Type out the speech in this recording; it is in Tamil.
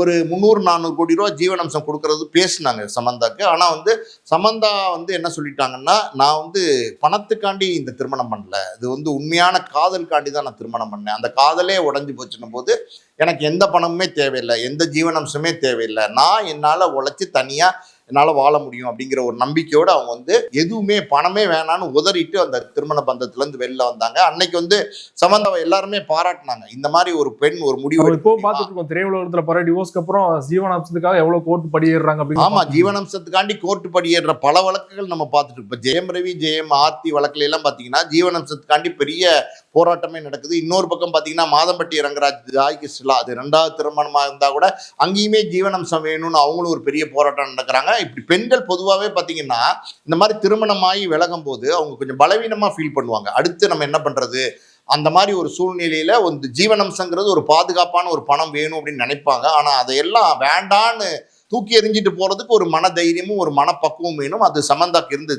ஒரு 300-400 கோடி ரூபா ஜீவனாம்சம் கொடுக்கறது பேசினாங்க சமந்தாக்கு. ஆனா சமந்தா என்ன சொல்லிட்டாங்கன்னா, நான் பணத்துக்காண்டி இந்த திருமணம் பண்ணல, இது உண்மையான காதலுக்காண்டி தான் நான் திருமணம் பண்ணேன், அந்த காதலே உடைஞ்சு போச்சுன்னும் போது எனக்கு எந்த பணமுமே தேவையில்லை, எந்த ஜீவனாம்சமே தேவையில்லை, நான் என்னால உழைச்சி தனியா என்னால் வாழ முடியும் அப்படிங்கிற ஒரு நம்பிக்கையோடு அவங்க எதுவுமே பணமே வேணான்னு உதறிட்டு அந்த திருமண பந்தத்திலேருந்து வெளில வந்தாங்க. அன்னைக்கு சமந்தாவை எல்லாருமே பாராட்டினாங்க. இந்த மாதிரி ஒரு பெண் ஒரு முடிவு இப்போ பார்த்துட்டு இருக்கோம் திரையுலகத்தில் பல டிவோர்ஸ்க்கு அப்புறம் ஜீவனாம்சத்துக்காக எவ்வளவு கோர்ட்டு படியேறாங்க. ஆமா, ஜீவனாம்சத்துக்காண்டி கோர்ட்டு படியேற பல வழக்குகள் நம்ம பார்த்துட்டு இப்போ ஜெயம் ரவி ஜெயம் ஆர்த்தி வழக்குல எல்லாம் பார்த்தீங்கன்னா ஜீவனாம்சத்துக்காண்டி பெரிய போராட்டமே நடக்குது. இன்னொரு பக்கம் பார்த்தீங்கன்னா மாதம்பட்டி ரங்கராஜ் ஜாய்க்கு அது 2வது திருமணமாக இருந்தால் கூட அங்கேயுமே ஜீவனாம்சம் வேணும்னு அவங்களும் ஒரு பெரிய போராட்டம் நடக்கிறாங்க. இப்படி பெண்கள் பொதுவாகவே பார்த்தீங்கன்னா இந்த மாதிரி திருமணமாகி விலகும் போது அவங்க கொஞ்சம் பலவீனமாக ஃபீல் பண்ணுவாங்க. அடுத்து நம்ம என்ன பண்றது, அந்த மாதிரி ஒரு சூழ்நிலையில ஜீவனாம்சங்கிறது ஒரு பாதுகாப்பான ஒரு பணம் வேணும் அப்படின்னு நினைப்பாங்க. ஆனா அதையெல்லாம் வேண்டான்னு தூக்கி எறிஞ்சிட்டு போறதுக்கு ஒரு மன தைரியமும் ஒரு மனப்பக்குவம் வேணும். அது சமந்தாக்கு இருந்தது.